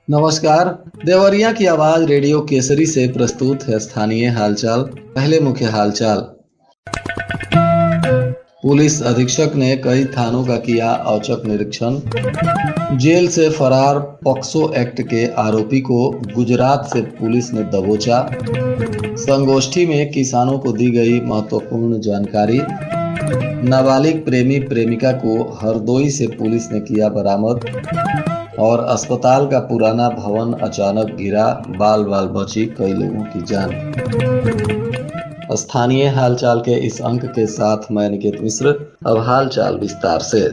नमस्कार। देवरिया की आवाज रेडियो केसरी से प्रस्तुत है स्थानीय हालचाल। पहले मुख्य हालचाल। पुलिस अधीक्षक ने कई थानों का किया औचक निरीक्षण। जेल से फरार पॉक्सो एक्ट के आरोपी को गुजरात से पुलिस ने दबोचा। संगोष्ठी में किसानों को दी गई महत्वपूर्ण जानकारी। नाबालिग प्रेमी प्रेमिका को हरदोई से पुलिस ने किया बरामद। और अस्पताल का पुराना भवन अचानक गिरा, बाल बाल बची कई लोगों की जान। स्थानीय हालचाल के इस अंक के साथ मैं निकेत मिश्र। अब हालचाल विस्तार से।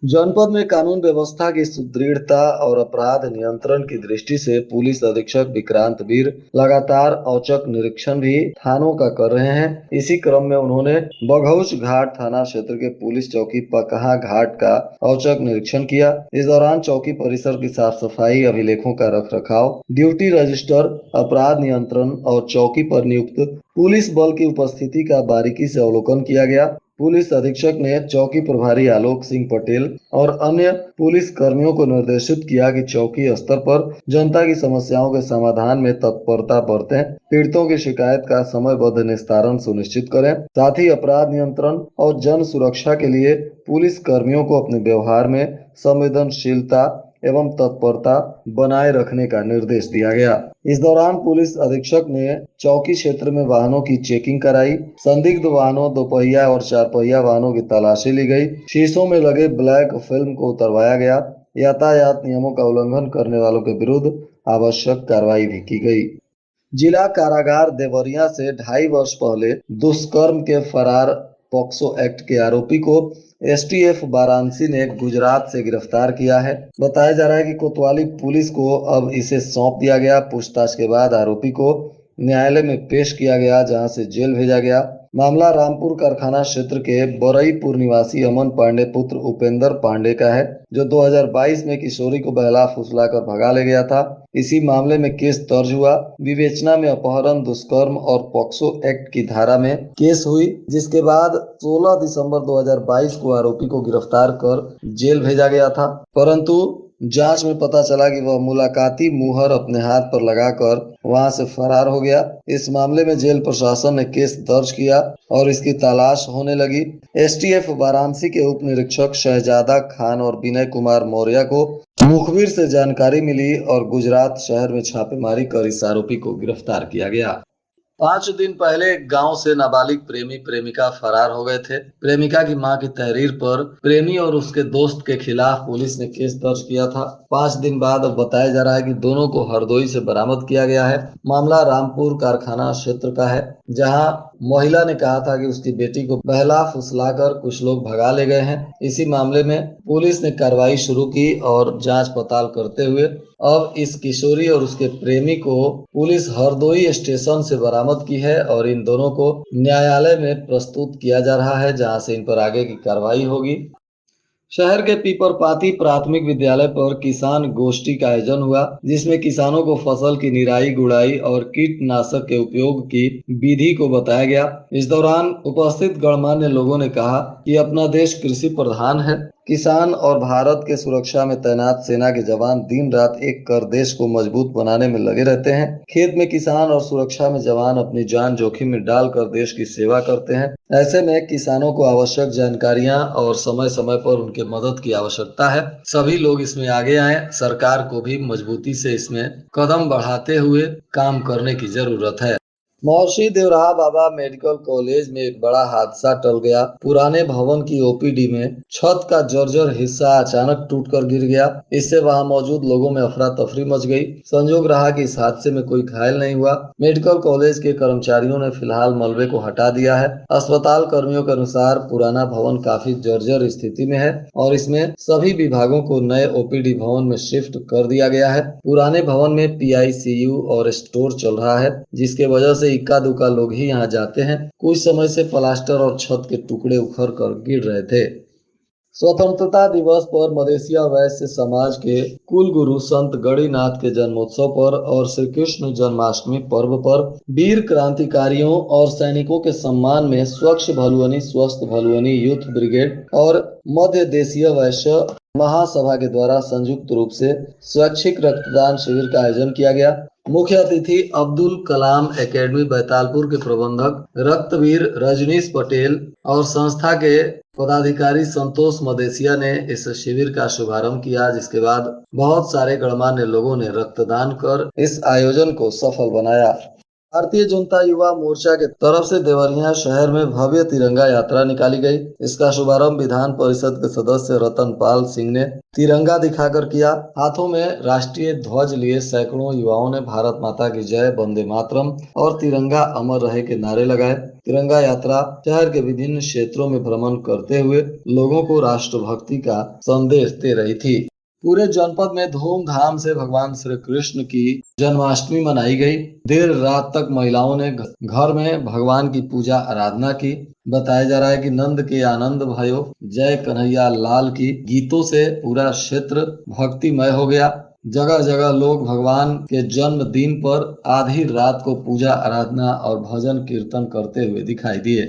जनपद में कानून व्यवस्था की सुदृढ़ता और अपराध नियंत्रण की दृष्टि से पुलिस अधीक्षक विक्रांत वीर लगातार औचक निरीक्षण भी थानों का कर रहे हैं। इसी क्रम में उन्होंने बघौच घाट थाना क्षेत्र के पुलिस चौकी पकहा घाट का औचक निरीक्षण किया। इस दौरान चौकी परिसर की साफ सफाई, अभिलेखों का रख रखाव, ड्यूटी रजिस्टर, अपराध नियंत्रण और चौकी पर नियुक्त पुलिस बल की उपस्थिति का बारीकी से अवलोकन किया गया। पुलिस अधीक्षक ने चौकी प्रभारी आलोक सिंह पटेल और अन्य पुलिस कर्मियों को निर्देशित किया कि चौकी स्तर पर जनता की समस्याओं के समाधान में तत्परता बरतें, पीड़ितों की शिकायत का समयबद्ध निस्तारण सुनिश्चित करें। साथ ही अपराध नियंत्रण और जन सुरक्षा के लिए पुलिस कर्मियों को अपने व्यवहार में संवेदनशीलता एवं तत्परता बनाए रखने का निर्देश दिया गया। इस दौरान पुलिस अधीक्षक ने चौकी क्षेत्र में वाहनों की चेकिंग कराई। संदिग्ध वाहनों, दोपहिया और चार पहिया वाहनों की तलाशी ली गई। शीशों में लगे ब्लैक फिल्म को उतरवाया गया। यातायात नियमों का उल्लंघन करने वालों के विरुद्ध आवश्यक कार्रवाई भी की गई। जिला कारागार देवरिया से 2.5 वर्ष पहले दुष्कर्म के फरार पॉक्सो एक्ट के आरोपी को एसटीएफ वाराणसी ने गुजरात से गिरफ्तार किया है। बताया जा रहा है कि कोतवाली पुलिस को अब इसे सौंप दिया गया। पूछताछ के बाद आरोपी को न्यायालय में पेश किया गया, जहां से जेल भेजा गया। मामला रामपुर कारखाना क्षेत्र के बरईपुर निवासी अमन पांडे पुत्र उपेंद्र पांडे का है, जो 2022 में किशोरी को बहला फुसलाकर भगा ले गया था। इसी मामले में केस दर्ज हुआ। विवेचना में अपहरण, दुष्कर्म और पॉक्सो एक्ट की धारा में केस हुई, जिसके बाद 16 दिसंबर 2022 को आरोपी को गिरफ्तार कर जेल भेजा गया था। परंतु जांच में पता चला कि वह मुलाकाती मुहर अपने हाथ पर लगाकर वहां से फरार हो गया। इस मामले में जेल प्रशासन ने केस दर्ज किया और इसकी तलाश होने लगी। एसटीएफ वाराणसी के उप निरीक्षक शहजादा खान और विनय कुमार मौर्य को मुखबिर से जानकारी मिली और गुजरात शहर में छापेमारी कर इस आरोपी को गिरफ्तार किया गया। 5 दिन पहले गांव से नाबालिग प्रेमी प्रेमिका फरार हो गए थे। प्रेमिका की मां की तहरीर पर प्रेमी और उसके दोस्त के खिलाफ पुलिस ने केस दर्ज किया था। 5 दिन बाद अब बताया जा रहा है कि दोनों को हरदोई से बरामद किया गया है। मामला रामपुर कारखाना क्षेत्र का है, जहां महिला ने कहा था कि उसकी बेटी को बहला फुसलाकर कुछ लोग भगा ले गए हैं। इसी मामले में पुलिस ने कार्रवाई शुरू की और जांच पड़ताल करते हुए अब इस किशोरी और उसके प्रेमी को पुलिस हरदोई स्टेशन से बरामद की है और इन दोनों को न्यायालय में प्रस्तुत किया जा रहा है, जहां से इन पर आगे की कार्रवाई होगी। शहर के पीपरपाती प्राथमिक विद्यालय पर किसान गोष्ठी का आयोजन हुआ, जिसमें किसानों को फसल की निराई गुड़ाई और कीटनाशक के उपयोग की विधि को बताया गया। इस दौरान उपस्थित गणमान्य लोगों ने कहा कि अपना देश कृषि प्रधान है। किसान और भारत के सुरक्षा में तैनात सेना के जवान दिन रात एक कर देश को मजबूत बनाने में लगे रहते हैं। खेत में किसान और सुरक्षा में जवान अपनी जान जोखिम में डालकर देश की सेवा करते हैं। ऐसे में किसानों को आवश्यक जानकारियां और समय समय पर उनके मदद की आवश्यकता है। सभी लोग इसमें आगे आए। सरकार को भी मजबूती से इसमें कदम बढ़ाते हुए काम करने की जरूरत है। महर्षि देवराहा बाबा मेडिकल कॉलेज में एक बड़ा हादसा टल गया। पुराने भवन की ओपीडी में छत का जर्जर हिस्सा अचानक टूटकर गिर गया। इससे वहां मौजूद लोगों में अफरा तफरी मच गई। संजोग रहा कि इस हादसे में कोई घायल नहीं हुआ। मेडिकल कॉलेज के कर्मचारियों ने फिलहाल मलबे को हटा दिया है। अस्पताल कर्मियों के अनुसार पुराना भवन काफी जर्जर स्थिति में है और इसमें सभी विभागों को नए ओपीडी भवन में शिफ्ट कर दिया गया है। पुराने भवन में पीआईसीयू और स्टोर चल रहा है, जिसके वजह से इक्का दुक्का लोग ही यहाँ जाते हैं। कुछ समय से प्लास्टर और छत के टुकड़े उखड़ कर गिर रहे थे। स्वतंत्रता दिवस पर मदेशिया वैश्य समाज के कुल गुरु संत गणिनाथ के जन्मोत्सव पर और श्री कृष्ण जन्माष्टमी पर्व पर वीर क्रांतिकारियों और सैनिकों के सम्मान में स्वच्छ भलुअनी स्वस्थ भलुअनी यूथ ब्रिगेड और मध्य देशीय वैश्य महासभा के द्वारा संयुक्त रूप से स्वैच्छिक रक्तदान शिविर का आयोजन किया गया। मुख्य अतिथि अब्दुल कलाम एकेडमी बैतालपुर के प्रबंधक रक्तवीर रजनीश पटेल और संस्था के पदाधिकारी संतोष मदेशिया ने इस शिविर का शुभारंभ किया, जिसके बाद बहुत सारे गणमान्य लोगों ने रक्तदान कर इस आयोजन को सफल बनाया। भारतीय जनता युवा मोर्चा के तरफ से देवरिया शहर में भव्य तिरंगा यात्रा निकाली गई। इसका शुभारंभ विधान परिषद के सदस्य रतनपाल सिंह ने तिरंगा दिखाकर किया। हाथों में राष्ट्रीय ध्वज लिए सैकड़ों युवाओं ने भारत माता की जय, वंदे मातरम और तिरंगा अमर रहे के नारे लगाए। तिरंगा यात्रा शहर के विभिन्न क्षेत्रों में भ्रमण करते हुए लोगों को राष्ट्रभक्ति का संदेश दे रही थी। पूरे जनपद में धूमधाम से भगवान श्री कृष्ण की जन्माष्टमी मनाई गई। देर रात तक महिलाओं ने घर में भगवान की पूजा आराधना की। बताया जा रहा है कि नंद के आनंद भयो, जय कन्हैया लाल की गीतों से पूरा क्षेत्र भक्तिमय हो गया। जगह जगह लोग भगवान के जन्मदिन पर आधी रात को पूजा आराधना और भजन कीर्तन करते हुए दिखाई दिए।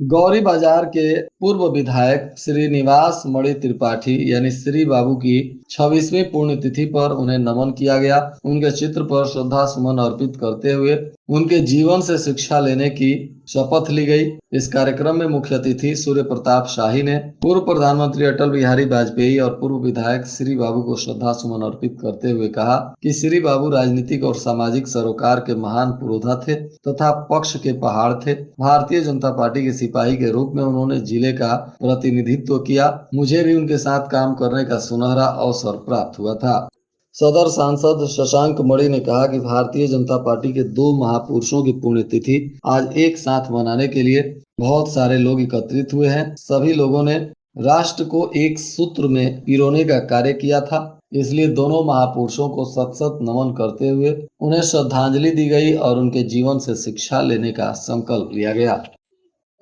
गौरी बाजार के पूर्व विधायक श्रीनिवास मणि त्रिपाठी यानी श्री बाबू की 26वीं पुण्यतिथि पर उन्हें नमन किया गया। उनके चित्र पर श्रद्धा सुमन अर्पित करते हुए उनके जीवन से शिक्षा लेने की शपथ ली गई। इस कार्यक्रम में मुख्य अतिथि सूर्य प्रताप शाही ने पूर्व प्रधानमंत्री अटल बिहारी वाजपेयी और पूर्व विधायक श्री बाबू को श्रद्धा सुमन अर्पित करते हुए कहा कि श्री बाबू राजनीतिक और सामाजिक सरोकार के महान पुरोधा थे तथा पक्ष के पहाड़ थे। भारतीय जनता पार्टी के सिपाही के रूप में उन्होंने जिले का प्रतिनिधित्व किया। मुझे भी उनके साथ काम करने का सुनहरा अवसर प्राप्त हुआ था। सदर सांसद शशांक मणि ने कहा कि भारतीय जनता पार्टी के 2 महापुरुषों की पुण्यतिथि आज एक साथ मनाने के लिए बहुत सारे लोग एकत्रित हुए हैं। सभी लोगों ने राष्ट्र को एक सूत्र में पिरोने का कार्य किया था, इसलिए दोनों महापुरुषों को सत सत नमन करते हुए उन्हें श्रद्धांजलि दी गई और उनके जीवन से शिक्षा लेने का संकल्प लिया गया।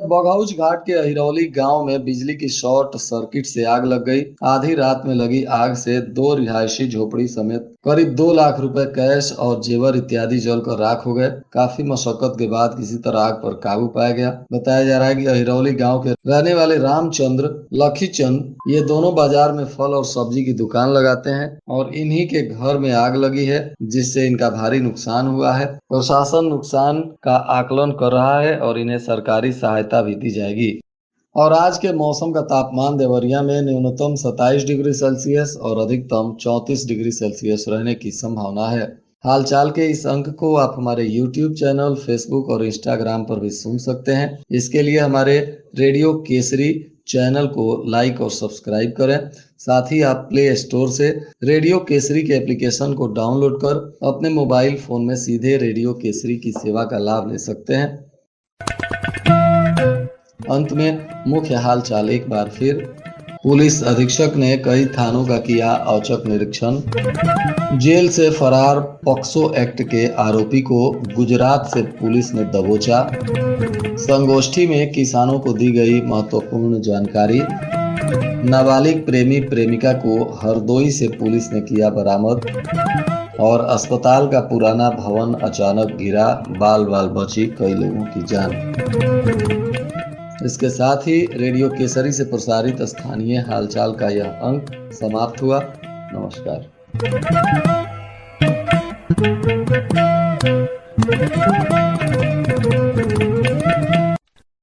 बघौच घाट के अहिरौली गांव में बिजली की शॉर्ट सर्किट से आग लग गई। आधी रात में लगी आग से 2 रिहायशी झोपड़ी समेत करीब 2 लाख रुपए कैश और जेवर इत्यादि जलकर राख हो गए। काफी मशक्कत के बाद किसी तरह आग पर काबू पाया गया। बताया जा रहा है कि अहिरौली गांव के रहने वाले रामचंद्र लखीचंद ये दोनों बाजार में फल और सब्जी की दुकान लगाते हैं और इन्हीं के घर में आग लगी है, जिससे इनका भारी नुकसान हुआ है। प्रशासन नुकसान का आकलन कर रहा है और इन्हें सरकारी सहायता भी दी जाएगी। और आज के मौसम का तापमान देवरिया में न्यूनतम 27 डिग्री सेल्सियस और अधिकतम 34 डिग्री सेल्सियस रहने की संभावना है। हालचाल के इस अंक को आप हमारे YouTube चैनल, फेसबुक और इंस्टाग्राम पर भी सुन सकते हैं। इसके लिए हमारे रेडियो केसरी चैनल को लाइक और सब्सक्राइब करें। साथ ही आप प्ले स्टोर से रेडियो केसरी के एप्लीकेशन को डाउनलोड कर अपने मोबाइल फोन में सीधे रेडियो केसरी की सेवा का लाभ ले सकते हैं। अंत में मुख्य हालचाल एक बार फिर। पुलिस अधीक्षक ने कई थानों का किया औचक निरीक्षण। जेल से फरार पॉक्सो एक्ट के आरोपी को गुजरात से पुलिस ने दबोचा। संगोष्ठी में किसानों को दी गई महत्वपूर्ण जानकारी। नाबालिग प्रेमी प्रेमिका को हरदोई से पुलिस ने किया बरामद। और अस्पताल का पुराना भवन अचानक गिरा, बाल बाल बची कई लोगों की जान। इसके साथ ही रेडियो केसरी से प्रसारित स्थानीय हालचाल का यह अंक समाप्त हुआ। नमस्कार।